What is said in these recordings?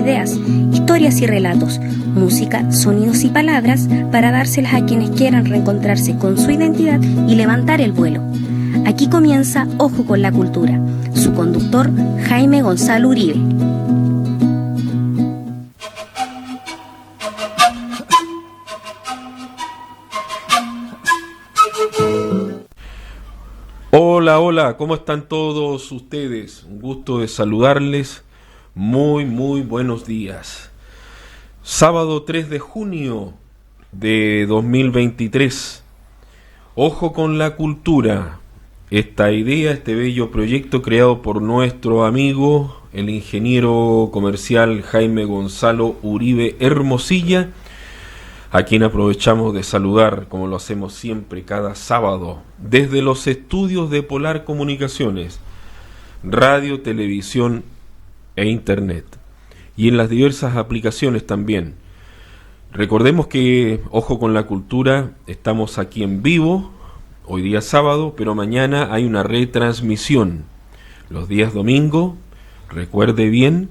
ideas, historias y relatos, música, sonidos y palabras para dárselas a quienes quieran reencontrarse con su identidad y levantar el vuelo. Aquí comienza Ojo con la Cultura. Su conductor, Jaime Gonzalo Uribe. Hola, ¿cómo están todos ustedes? Un gusto de saludarles. Muy buenos días. Sábado 3 de junio de 2023. Ojo con la Cultura. Esta idea, este bello proyecto creado por nuestro amigo, el ingeniero comercial Jaime Gonzalo Uribe Hermosilla, a quien aprovechamos de saludar, como lo hacemos siempre cada sábado, desde los estudios de Polar Comunicaciones, radio, televisión e internet, y en las diversas aplicaciones también. Recordemos que Ojo con la Cultura, estamos aquí en vivo, hoy día sábado, pero mañana hay una retransmisión. Los días domingo, recuerde bien,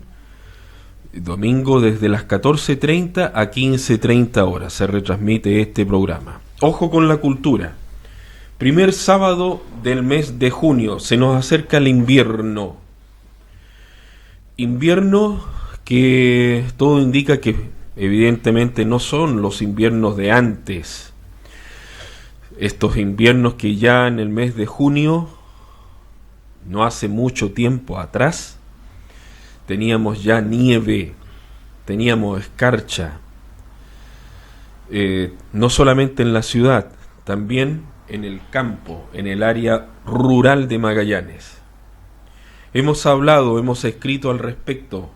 domingo desde las 14:30 a 15:30 horas se retransmite este programa. Ojo con la Cultura. Primer sábado del mes de junio, se nos acerca el invierno. Invierno que todo indica que evidentemente no son los inviernos de antes. Estos inviernos que ya en el mes de junio, no hace mucho tiempo atrás, teníamos ya nieve, teníamos escarcha, no solamente en la ciudad, también en el campo, en el área rural de Magallanes. Hemos hablado, hemos escrito al respecto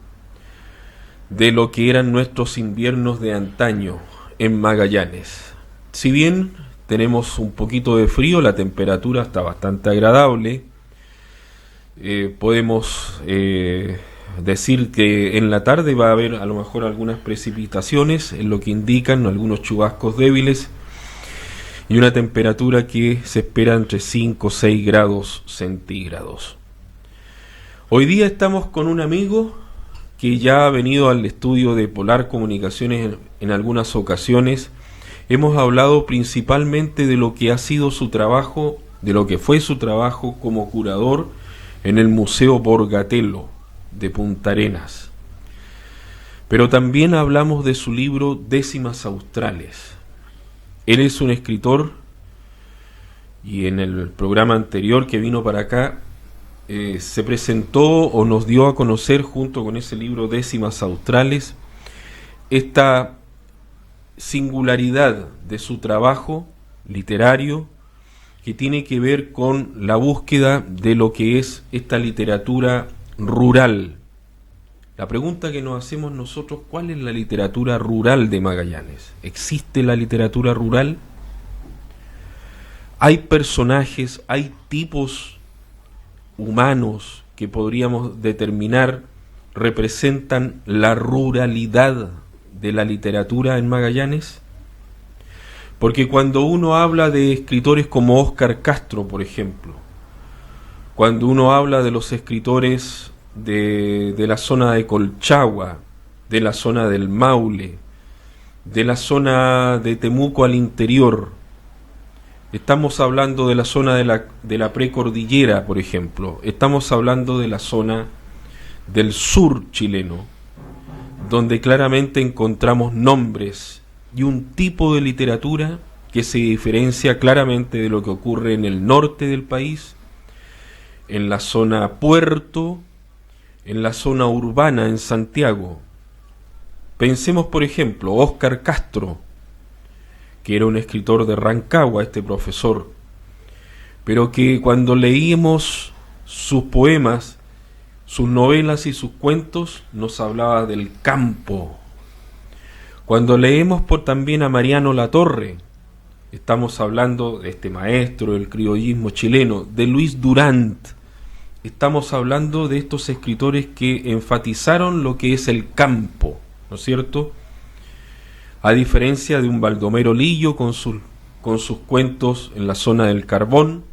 de lo que eran nuestros inviernos de antaño en Magallanes. Si bien tenemos un poquito de frío, la temperatura está bastante agradable, podemos decir que en la tarde va a haber a lo mejor algunas precipitaciones, en lo que indican algunos chubascos débiles, y una temperatura que se espera entre 5 o 6 grados centígrados. Hoy día estamos con un amigo que ya ha venido al estudio de Polar Comunicaciones en algunas ocasiones. Hemos hablado principalmente de lo que ha sido su trabajo, de lo que fue su trabajo como curador en el Museo Borgatello de Punta Arenas. Pero también hablamos de su libro Décimas Australes. Él es un escritor y en el programa anterior que vino para acá se presentó o nos dio a conocer junto con ese libro Décimas Australes esta singularidad de su trabajo literario que tiene que ver con la búsqueda de lo que es esta literatura rural. La pregunta que nos hacemos nosotros, ¿cuál es la literatura rural de Magallanes? ¿Existe la literatura rural? ¿Hay personajes, hay tipos humanos que podríamos determinar representan la ruralidad de la literatura en Magallanes? Porque cuando uno habla de escritores como Óscar Castro, por ejemplo, cuando uno habla de los escritores de la zona de Colchagua, de la zona del Maule, de la zona de Temuco al interior, estamos hablando de la zona de la precordillera, por ejemplo, estamos hablando de la zona del sur chileno, donde claramente encontramos nombres y un tipo de literatura que se diferencia claramente de lo que ocurre en el norte del país, en la zona puerto, en la zona urbana, en Santiago. Pensemos, por ejemplo, Óscar Castro, que era un escritor de Rancagua, este profesor, pero que cuando leímos sus poemas, sus novelas y sus cuentos, nos hablaba del campo. Cuando leemos también a Mariano Latorre, estamos hablando de este maestro del criollismo chileno, de Luis Durant. Estamos hablando de estos escritores que enfatizaron lo que es el campo, ¿no es cierto? A diferencia de un Baldomero Lillo con sus cuentos en la zona del carbón,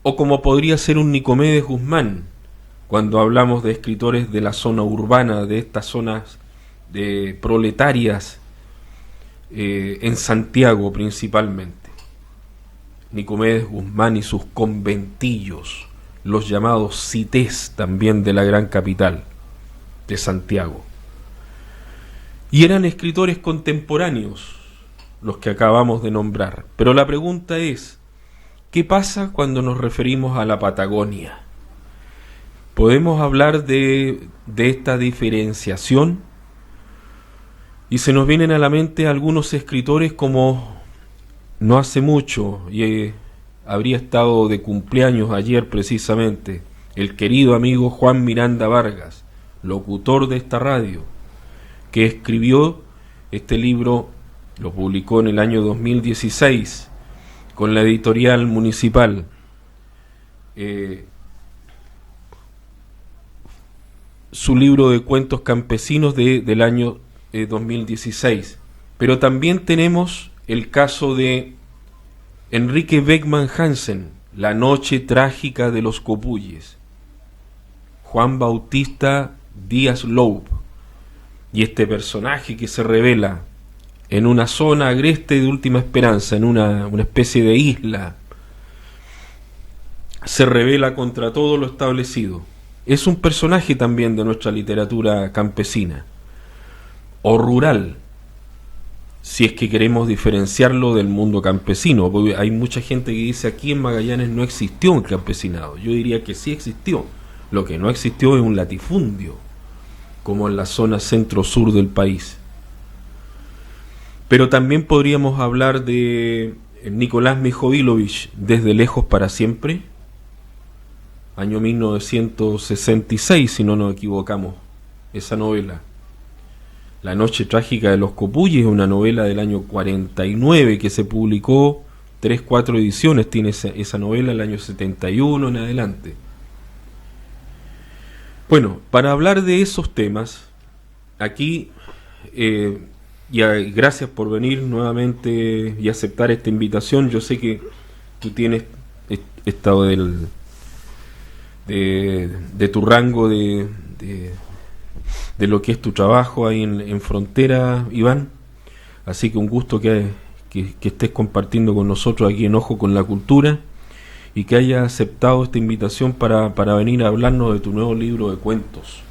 o como podría ser un Nicomedes Guzmán, cuando hablamos de escritores de la zona urbana, de estas zonas de proletarias, en Santiago principalmente. Nicomedes Guzmán y sus conventillos, los llamados cités también de la gran capital, de Santiago. Y eran escritores contemporáneos los que acabamos de nombrar. Pero la pregunta es, ¿qué pasa cuando nos referimos a la Patagonia? ¿Podemos hablar de esta diferenciación? Y se nos vienen a la mente algunos escritores como no hace mucho, y habría estado de cumpleaños ayer precisamente, el querido amigo Juan Miranda Vargas, locutor de esta radio, que escribió este libro, lo publicó en el año 2016 con la editorial Municipal. Su libro de cuentos campesinos del año 2016. Pero también tenemos el caso de Enrique Beckman Hansen, La noche trágica de los copuyes, Juan Bautista Díaz Loub, y este personaje que se revela en una zona agreste de última esperanza, en una especie de isla, se revela contra todo lo establecido. Es un personaje también de nuestra literatura campesina o rural, si es que queremos diferenciarlo del mundo campesino, porque hay mucha gente que dice aquí en Magallanes no existió un campesinado. Yo diría que sí existió. Lo que no existió es un latifundio, como en la zona centro-sur del país. Pero también podríamos hablar de Nicolás Mijovilovich, Desde lejos para siempre, año 1966, si no nos equivocamos, esa novela. La noche trágica de los copuyes, una novela del año 49 que se publicó, 3-4 ediciones tiene esa novela, el año 71 en adelante. Bueno, para hablar de esos temas, aquí, gracias por venir nuevamente y aceptar esta invitación. Yo sé que tú tienes estado de tu rango de lo que es tu trabajo ahí en Frontera, Iván, así que un gusto que estés compartiendo con nosotros aquí en Ojo con la Cultura y que hayas aceptado esta invitación para venir a hablarnos de tu nuevo libro de cuentos,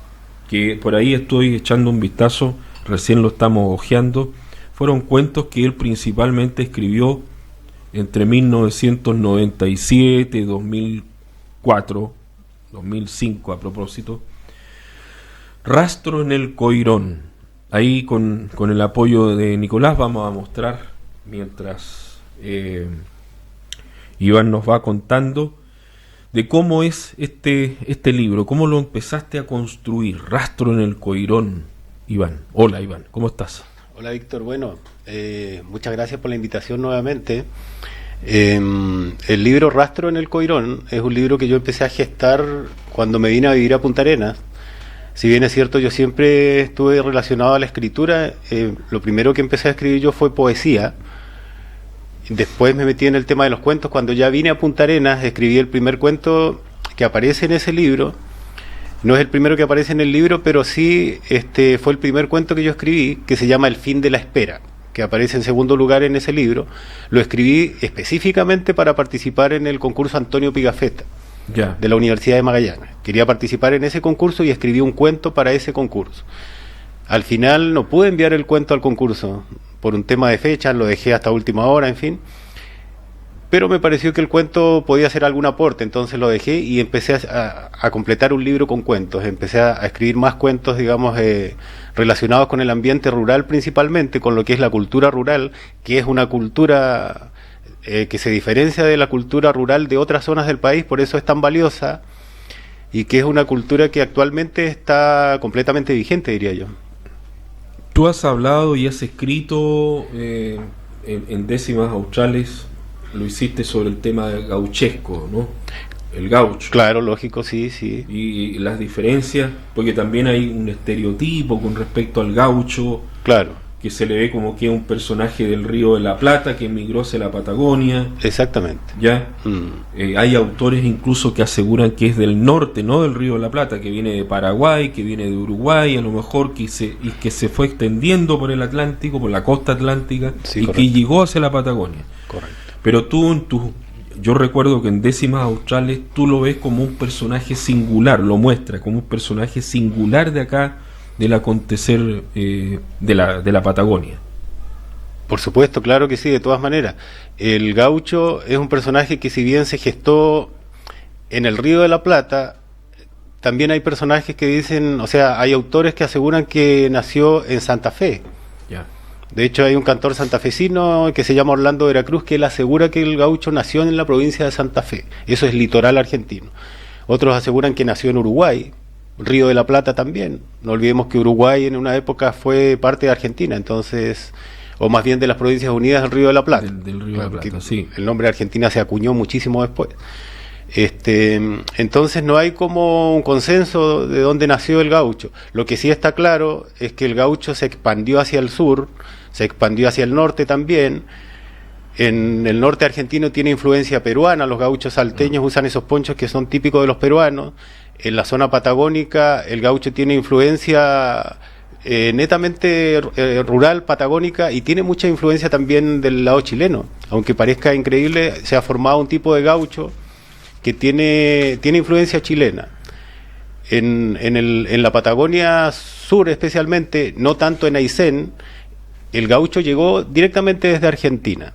que por ahí estoy echando un vistazo, recién lo estamos hojeando. Fueron cuentos que él principalmente escribió entre 1997, 2004, 2005 a propósito. Rastro en el Coirón. Ahí con el apoyo de Nicolás vamos a mostrar, mientras Iván nos va contando de cómo es este libro, cómo lo empezaste a construir. Rastro en el Coirón, Iván. Hola Iván, ¿cómo estás? Hola Víctor, bueno, muchas gracias por la invitación nuevamente. El libro Rastro en el Coirón es un libro que yo empecé a gestar cuando me vine a vivir a Punta Arenas. Si bien es cierto, yo siempre estuve relacionado a la escritura. Lo primero que empecé a escribir yo fue poesía. Después me metí en el tema de los cuentos. Cuando ya vine a Punta Arenas, escribí el primer cuento que aparece en ese libro. No es el primero que aparece en el libro, pero sí fue el primer cuento que yo escribí, que se llama El fin de la espera, que aparece en segundo lugar en ese libro. Lo escribí específicamente para participar en el concurso Antonio Pigafetta, de la Universidad de Magallanes. Quería participar en ese concurso y escribí un cuento para ese concurso. Al final no pude enviar el cuento al concurso por un tema de fecha, lo dejé hasta última hora, en fin. Pero me pareció que el cuento podía hacer algún aporte, entonces lo dejé y empecé a completar un libro con cuentos. Empecé a escribir más cuentos, digamos, relacionados con el ambiente rural principalmente, con lo que es la cultura rural, que es una cultura que se diferencia de la cultura rural de otras zonas del país, por eso es tan valiosa, y que es una cultura que actualmente está completamente vigente, diría yo. Tú has hablado y has escrito en Décimas Australes, lo hiciste sobre el tema del gauchesco, ¿no? El gaucho. Claro, lógico, sí. Y las diferencias, porque también hay un estereotipo con respecto al gaucho. Claro. que se le ve como que es un personaje del Río de la Plata que emigró hacia la Patagonia. Exactamente. ¿Ya? Hay autores incluso que aseguran que es del norte, no del Río de la Plata, que viene de Paraguay, que viene de Uruguay, a lo mejor que se fue extendiendo por el Atlántico, por la costa atlántica, sí, y correcto, que llegó hacia la Patagonia. Correcto. Pero yo recuerdo que en Décimas Australes tú lo ves como un personaje singular, lo muestra como un personaje singular de acá, del acontecer de la Patagonia. Por supuesto, claro que sí, de todas maneras. El gaucho es un personaje que, si bien se gestó en el Río de la Plata, también hay personajes que dicen, o sea, hay autores que aseguran que nació en Santa Fe. Ya. De hecho, hay un cantor santafesino que se llama Orlando Veracruz, que él asegura que el gaucho nació en la provincia de Santa Fe. Eso es litoral argentino. Otros aseguran que nació en Uruguay, Río de la Plata también. No olvidemos que Uruguay en una época fue parte de Argentina, entonces, o más bien de las Provincias Unidas del Río de la Plata. Del Río de la Plata, sí. El nombre de Argentina se acuñó muchísimo después. Entonces no hay como un consenso de dónde nació el gaucho. Lo que sí está claro es que el gaucho se expandió hacia el sur, se expandió hacia el norte también. En el norte argentino tiene influencia peruana, los gauchos salteños usan esos ponchos que son típicos de los peruanos. En la zona patagónica el gaucho tiene influencia netamente rural, patagónica, y tiene mucha influencia también del lado chileno. Aunque parezca increíble, se ha formado un tipo de gaucho que tiene influencia chilena. En la Patagonia Sur especialmente, no tanto en Aysén, el gaucho llegó directamente desde Argentina.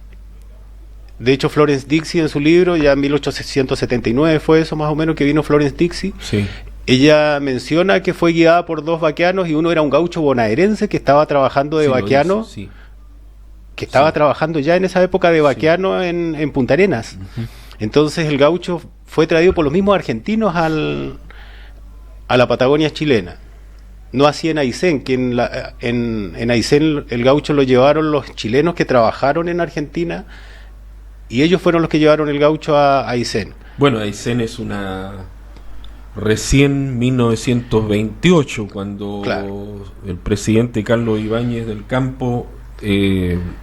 De hecho, Florence Dixie en su libro, ya en 1879 fue eso más o menos que vino Florence Dixie, Sí. ella menciona que fue guiada por dos vaqueanos, y uno era un gaucho bonaerense que estaba trabajando de Sí, lo vaqueano, dice, sí. que estaba Sí. trabajando ya en esa época de vaqueano en Punta Arenas. Entonces el gaucho fue traído por los mismos argentinos a la Patagonia chilena. No así en Aysén, que en Aysén el gaucho lo llevaron los chilenos que trabajaron en Argentina, y ellos fueron los que llevaron el gaucho a Aysén. Bueno, Aysén es recién 1928, cuando Claro. el presidente Carlos Ibáñez del Campo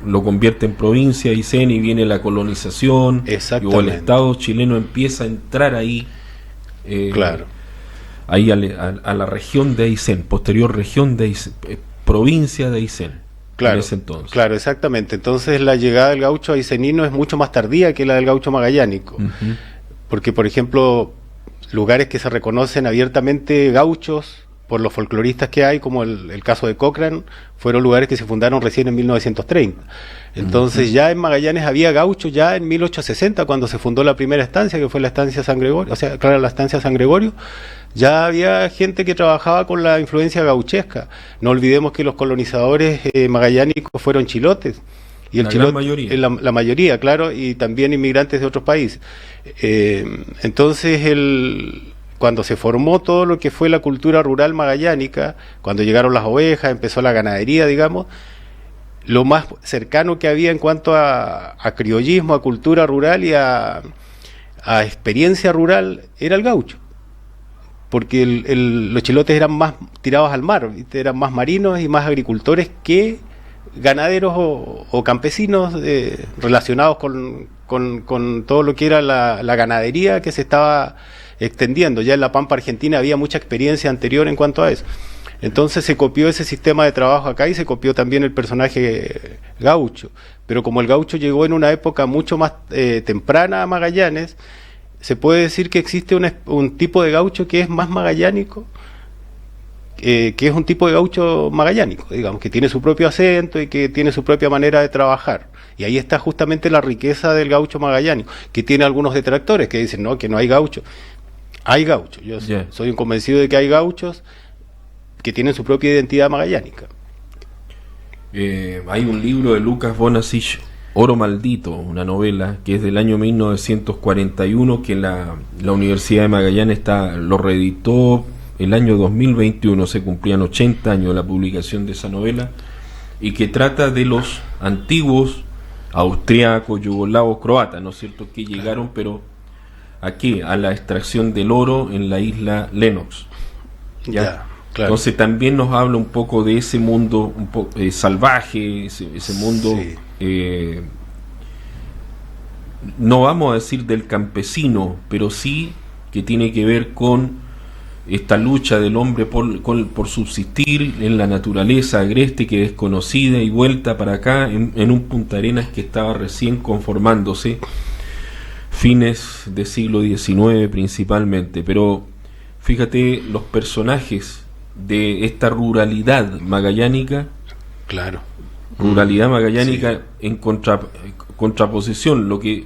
lo convierte en provincia, Aysén, y viene la colonización, Exactamente. o el Estado chileno empieza a entrar ahí, Claro. ahí a la región de Aysén, posterior región de Aysén, provincia de Aysén, Claro, en ese entonces. claro, exactamente. Entonces la llegada del gaucho aysenino es mucho más tardía que la del gaucho magallánico. Ujú. Porque, por ejemplo, lugares que se reconocen abiertamente gauchos por los folcloristas que hay, como el caso de Cochrane, fueron lugares que se fundaron recién en 1930. Entonces ya en Magallanes había gauchos ya en 1860, cuando se fundó la primera estancia, que fue la estancia San Gregorio, o sea, claro, la estancia San Gregorio. Ya había gente que trabajaba con la influencia gauchesca. No olvidemos que los colonizadores magallánicos fueron chilotes. Y el La chilote, gran mayoría. la mayoría, claro, y también inmigrantes de otros países. Entonces, cuando se formó todo lo que fue la cultura rural magallánica, cuando llegaron las ovejas, empezó la ganadería, digamos, lo más cercano que había en cuanto a criollismo, a cultura rural y a experiencia rural era el gaucho. Porque los chilotes eran más tirados al mar, ¿viste? Eran más marinos y más agricultores que ganaderos o campesinos relacionados con todo lo que era la ganadería que se estaba extendiendo. Ya en la Pampa Argentina había mucha experiencia anterior en cuanto a eso. Entonces se copió ese sistema de trabajo acá y se copió también el personaje gaucho. Pero como el gaucho llegó en una época mucho más temprana a Magallanes, se puede decir que existe un tipo de gaucho que es más magallánico, que es un tipo de gaucho magallánico, digamos, que tiene su propio acento y que tiene su propia manera de trabajar. Y ahí está justamente la riqueza del gaucho magallánico, que tiene algunos detractores que dicen, no, que no hay gaucho. Hay gaucho. Yo soy un convencido de que hay gauchos que tienen su propia identidad magallánica. Hay un libro de Lucas Bonasich, Oro Maldito, una novela que es del año 1941, que la Universidad de Magallanes lo reeditó el año 2021, se cumplían 80 años de la publicación de esa novela, y que trata de los antiguos austriacos, yugoslavos, croatas, ¿no es cierto?, que llegaron, pero aquí, a la extracción del oro en la isla Lennox. ¿Ya? Claro. Entonces también nos habla un poco de ese mundo un poco salvaje, ese mundo, Sí. no vamos a decir del campesino, pero sí que tiene que ver con esta lucha del hombre por subsistir en la naturaleza agreste que desconocida y vuelta para acá en un Punta Arenas que estaba recién conformándose, fines del siglo XIX principalmente. Pero fíjate los personajes de esta ruralidad magallánica, Claro. en contraposición lo que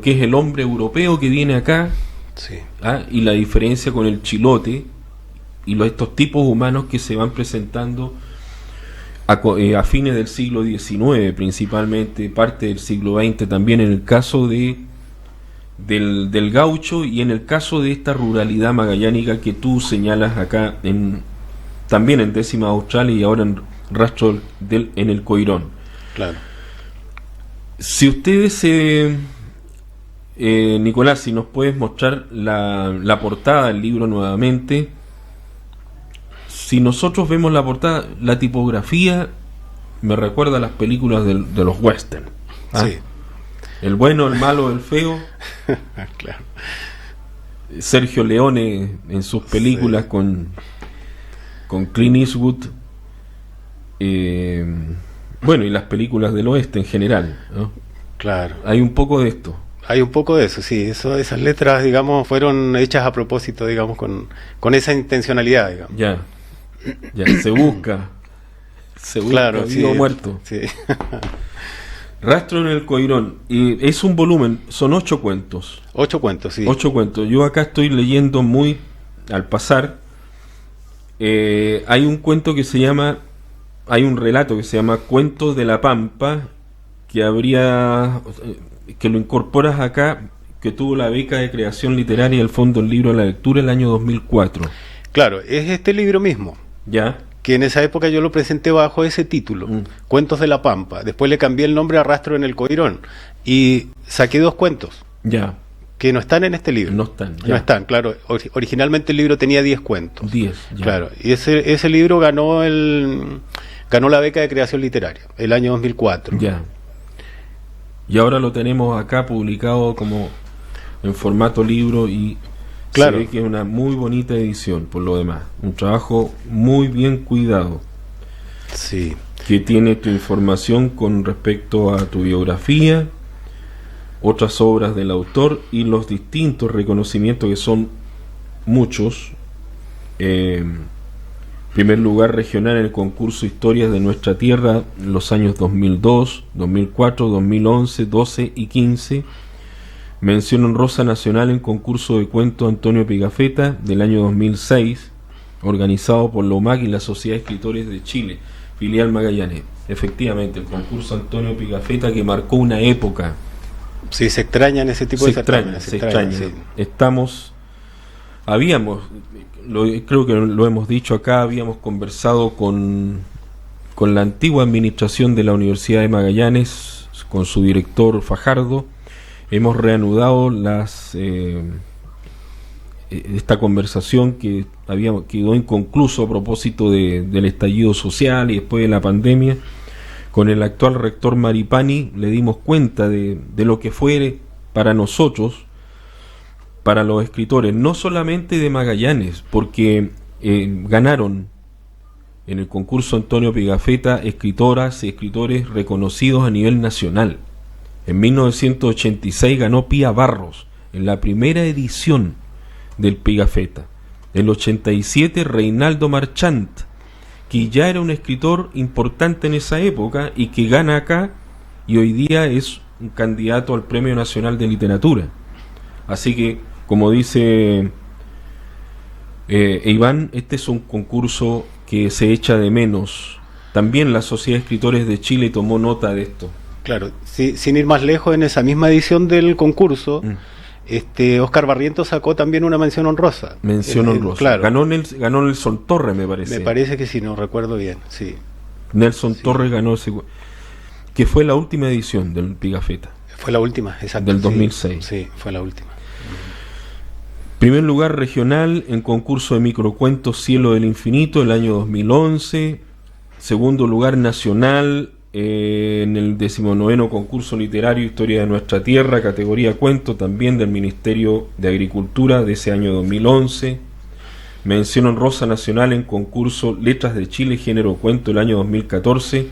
es el hombre europeo que viene acá, Sí. y la diferencia con el chilote y estos tipos humanos que se van presentando a fines del siglo XIX, principalmente parte del siglo XX, también en el caso del gaucho y en el caso de esta ruralidad magallánica que tú señalas acá también en Décima Austral y ahora en Rastro en el Coirón. Claro. Si ustedes Nicolás, si nos puedes mostrar la portada del libro nuevamente. Si nosotros vemos la portada, la tipografía me recuerda a las películas de los western. Sí. El bueno, el malo, el feo. Claro. Sergio Leone en sus películas, Sí. con Clint Eastwood. Bueno, y las películas del oeste en general, ¿no? Claro. Hay un poco de esto. Hay un poco de eso, sí. Esas letras, digamos, fueron hechas a propósito, digamos, con esa intencionalidad, digamos. Ya se busca Claro, vivo o sí. muerto. Sí. Rastro en el Coirón, y es un volumen, son 8 cuentos. 8 cuentos, sí. 8 cuentos. Yo acá estoy leyendo muy al pasar. Hay un cuento que se llama, hay un relato que se llama Cuentos de la Pampa, que lo incorporas acá, que tuvo la beca de creación literaria del Fondo del Libro de la Lectura el año 2004. Claro, es este libro mismo, ¿Ya? que en esa época yo lo presenté bajo ese título, Cuentos de la Pampa. Después le cambié el nombre a Rastro en el Coirón y saqué 2 cuentos Ya. que no están en este libro. No están, ya. No están, claro. Originalmente el libro tenía 10 cuentos. 10, ya. Claro, y ese libro ganó la beca de creación literaria el año 2004. Ya. Y ahora lo tenemos acá publicado como en formato libro y Claro. se ve que es una muy bonita edición por lo demás. Un trabajo muy bien cuidado, Sí. que tiene tu información con respecto a tu biografía, otras obras del autor y los distintos reconocimientos, que son muchos. Primer lugar regional en el concurso Historias de Nuestra Tierra en los años 2002, 2004, 2011, 12 y 15. Mención honrosa nacional en concurso de cuentos Antonio Pigafetta del año 2006, organizado por la UMAC y la Sociedad de Escritores de Chile, filial Magallanes. Efectivamente, el concurso Antonio Pigafetta, que marcó una época. Sí, se extrañan ese tipo de certámenes. Se extraña. Sí. Creo que lo hemos dicho acá, habíamos conversado con la antigua administración de la Universidad de Magallanes, con su director Fajardo. Hemos reanudado esta conversación que quedó inconcluso a propósito del estallido social y después de la pandemia. Con el actual rector Maripani le dimos cuenta de lo que fue para nosotros, para los escritores, no solamente de Magallanes, porque ganaron en el concurso Antonio Pigafetta escritoras y escritores reconocidos a nivel nacional. En 1986 ganó Pía Barros en la primera edición del Pigafetta. En el 87 Reinaldo Marchant, que ya era un escritor importante en esa época y que gana acá y hoy día es un candidato al Premio Nacional de Literatura. Así que, como dice Iván, este es un concurso que se echa de menos. También la Sociedad de Escritores de Chile tomó nota de esto. Claro, sí, sin ir más lejos, en esa misma edición del concurso, Óscar Barrientos sacó también una mención honrosa. Mención honrosa. Claro. Ganó Nelson Torres, me parece. Me parece que sí, no recuerdo bien, sí. Nelson Torres ganó que fue la última edición del Pigafetta. Fue la última, exacto. Del 2006. Sí, fue la última. Primer lugar regional en concurso de microcuentos Cielo del Infinito el año 2011. Segundo lugar nacional en el 19º concurso literario Historia de Nuestra Tierra, categoría cuento, también del Ministerio de Agricultura de ese año 2011. Mención honrosa nacional en concurso Letras de Chile, género cuento el año 2014.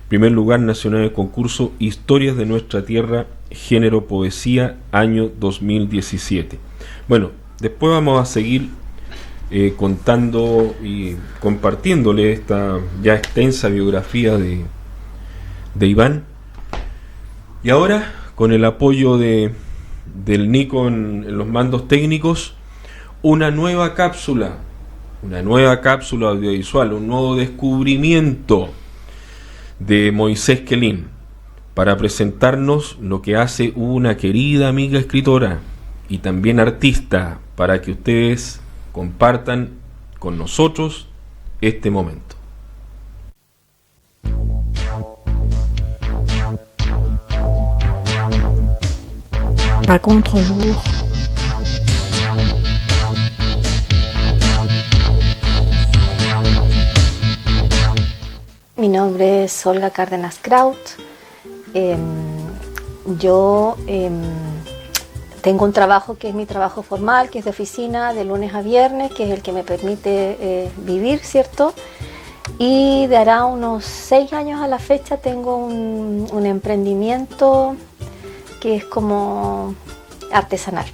Primer lugar nacional en concurso Historias de Nuestra Tierra, género poesía, año 2017. Bueno, después vamos a seguir contando y compartiéndole esta ya extensa biografía de Iván. Y ahora, con el apoyo del Nico en los mandos técnicos, una nueva cápsula audiovisual, un nuevo descubrimiento de Moisés Quelín, para presentarnos lo que hace una querida amiga escritora y también artista, para que ustedes compartan con nosotros este momento. Par contre-jour. Mi nombre es Olga Cárdenas Kraut. Yo tengo un trabajo que es mi trabajo formal, que es de oficina de lunes a viernes, que es el que me permite vivir, ¿cierto? Y de hará unos 6 años a la fecha tengo un emprendimiento que es como artesanal.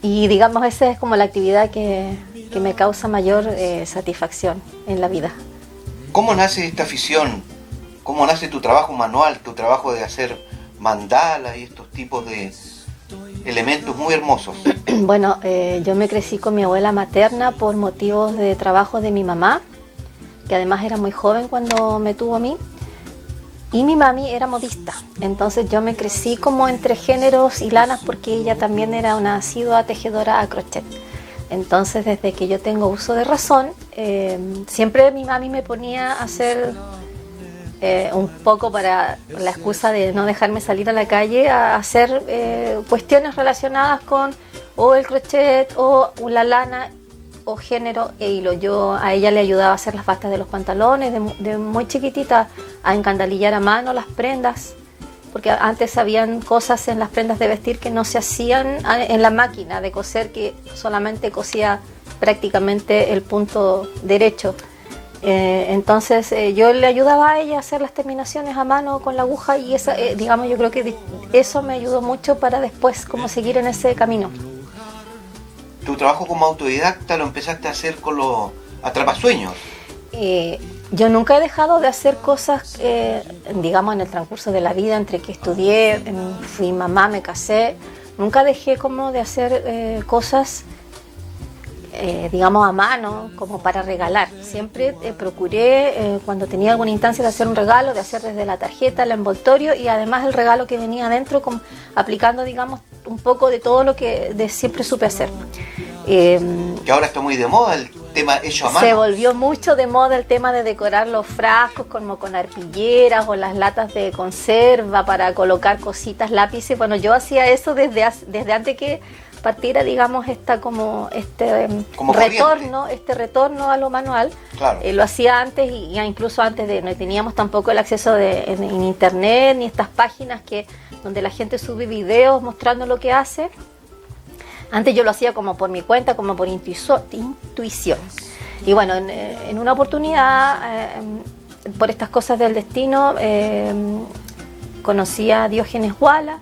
Y digamos, esa es como la actividad que me causa mayor satisfacción en la vida. ¿Cómo nace esta afición? ¿Cómo nace tu trabajo manual, tu trabajo de hacer mandalas y estos tipos de elementos muy hermosos? Bueno, yo me crecí con mi abuela materna por motivos de trabajo de mi mamá, que además era muy joven cuando me tuvo a mí, y mi mami era modista. Entonces yo me crecí como entre géneros y lanas, porque ella también era una asidua tejedora a crochet. Entonces, desde que yo tengo uso de razón, siempre mi mami me ponía a hacer un poco, para la excusa de no dejarme salir a la calle, a hacer cuestiones relacionadas con o el crochet o la lana o género e hilo. Yo a ella le ayudaba a hacer las bastas de los pantalones, de muy chiquitita, a encandalillar a mano las prendas, porque antes habían cosas en las prendas de vestir que no se hacían en la máquina de coser, que solamente cosía prácticamente el punto derecho. Entonces yo le ayudaba a ella a hacer las terminaciones a mano con la aguja, y esa, digamos, yo creo que eso me ayudó mucho para después como seguir en ese camino. Tu trabajo como autodidacta lo empezaste a hacer con los atrapasueños. Yo nunca he dejado de hacer cosas, digamos, en el transcurso de la vida, entre que estudié, fui mamá, me casé, nunca dejé como de hacer cosas, digamos, a mano, como para regalar. Siempre procuré, cuando tenía alguna instancia, de hacer un regalo, de hacer desde la tarjeta, el envoltorio, y además el regalo que venía adentro, aplicando, digamos, un poco de todo lo que siempre supe hacer. Que ahora está muy de moda el tema hecho a mano. Se volvió mucho de moda el tema de decorar los frascos como con arpilleras o las latas de conserva para colocar cositas, lápices. Bueno, yo hacía eso desde antes que partiera, digamos, como retorno a lo manual. Claro. Lo hacía antes, y ya incluso antes no teníamos tampoco el acceso en internet, ni estas páginas donde la gente sube videos mostrando lo que hace. Antes yo lo hacía como por mi cuenta, como por intuición. Y bueno, en una oportunidad, por estas cosas del destino, conocí a Diógenes Wala,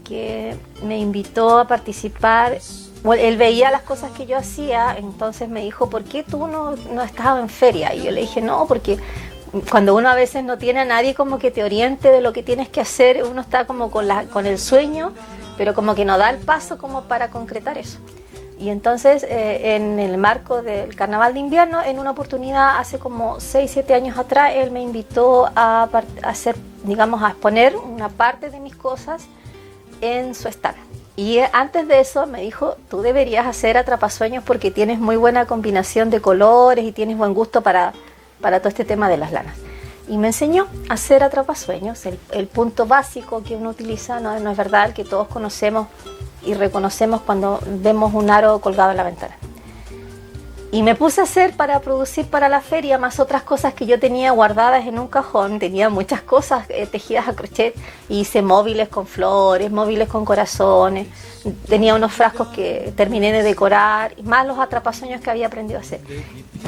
que me invitó a participar. Bueno, él veía las cosas que yo hacía, entonces me dijo, ¿por qué tú no has estado en feria? Y yo le dije, no, porque cuando uno a veces no tiene a nadie como que te oriente de lo que tienes que hacer, uno está como con el sueño, pero como que no da el paso como para concretar eso. Y entonces, en el marco del Carnaval de Invierno, en una oportunidad hace como 6-7 años atrás, él me invitó a hacer, digamos, a exponer una parte de mis cosas en su stand. Y antes de eso me dijo, tú deberías hacer atrapasueños porque tienes muy buena combinación de colores y tienes buen gusto para todo este tema de las lanas. Y me enseñó a hacer atrapasueños, el punto básico que uno utiliza, no es verdad, el que todos conocemos, y reconocemos cuando vemos un aro colgado en la ventana. Y me puse a hacer para producir para la feria, más otras cosas que yo tenía guardadas en un cajón. Tenía muchas cosas tejidas a crochet. Hice móviles con flores, móviles con corazones. Tenía unos frascos que terminé de decorar, más los atrapasueños que había aprendido a hacer.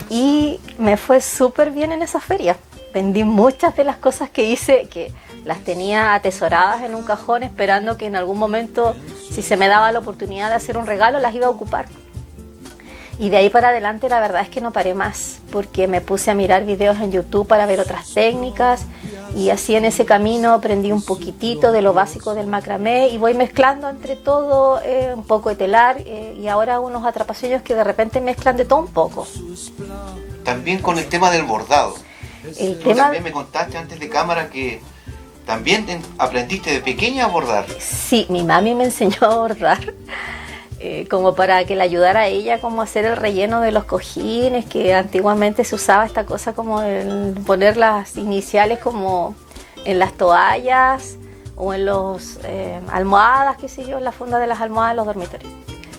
Y me fue súper bien en esa feria. Vendí muchas de las cosas que hice, que las tenía atesoradas en un cajón, esperando que en algún momento, si se me daba la oportunidad de hacer un regalo, las iba a ocupar. Y de ahí para adelante la verdad es que no paré más, porque me puse a mirar videos en YouTube para ver otras técnicas, y así en ese camino aprendí un poquitito de lo básico del macramé, y voy mezclando entre todo un poco de telar, y ahora unos atrapasueños que de repente mezclan de todo un poco. También con el tema del bordado. Tú también me contaste antes de cámara que también aprendiste de pequeña a bordar. Sí, mi mami me enseñó a bordar. Como para que le ayudara a ella como a hacer el relleno de los cojines, que antiguamente se usaba esta cosa como el poner las iniciales como en las toallas o en los almohadas, qué sé yo, en la funda de las almohadas de los dormitorios.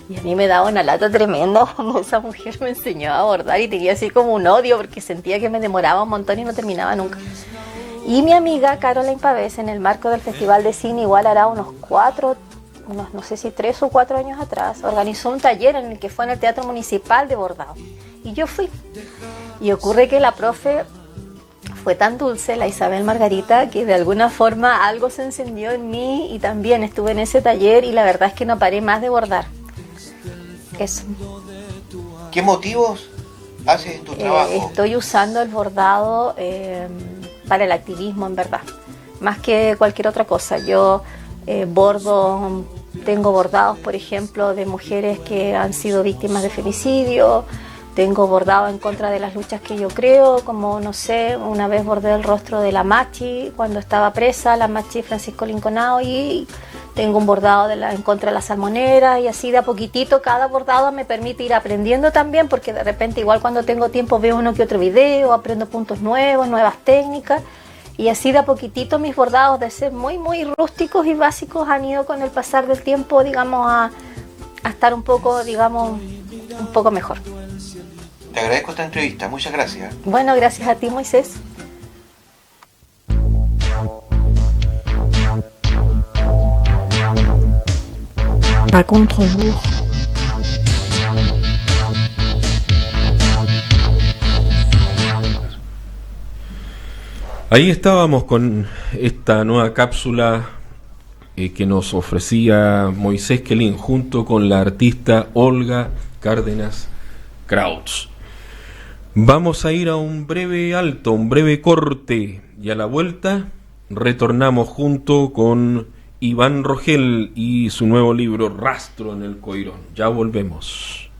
Y a mí me daba una lata tremenda cuando esa mujer me enseñó a bordar, y tenía así como un odio porque sentía que me demoraba un montón y no terminaba nunca. Y mi amiga Caroline Pavés, en el marco del Festival de Cine, igual hará unos no sé si 3 o 4 años atrás, organizó un taller en el que fue en el Teatro Municipal de bordado. Y yo fui. Y ocurre que la profe fue tan dulce, la Isabel Margarita, que de alguna forma algo se encendió en mí, y también estuve en ese taller, y la verdad es que no paré más de bordar. Eso. ¿Qué motivos haces en tu trabajo? Estoy usando el bordado para el activismo, en verdad, más que cualquier otra cosa. Yo tengo bordados, por ejemplo, de mujeres que han sido víctimas de femicidio. Tengo bordado en contra de las luchas que yo creo, como, no sé, una vez bordé el rostro de la Machi cuando estaba presa, la Machi Francisco Linconao, y tengo un bordado en contra de la salmonera, y así de a poquitito cada bordado me permite ir aprendiendo también, porque de repente igual cuando tengo tiempo veo uno que otro video, aprendo puntos nuevos, nuevas técnicas. Y así de a poquitito mis bordados, de ser muy muy rústicos y básicos, han ido con el pasar del tiempo, digamos, a estar un poco, digamos, un poco mejor. Te agradezco esta entrevista, muchas gracias. Bueno, gracias a ti, Moisés. Par contre, lourd. Ahí estábamos con esta nueva cápsula que nos ofrecía Moisés Quelín junto con la artista Olga Cárdenas Krauts. Vamos a ir a un breve alto, un breve corte, y a la vuelta retornamos junto con Iván Rogel y su nuevo libro Rastro en el Coirón. Ya volvemos.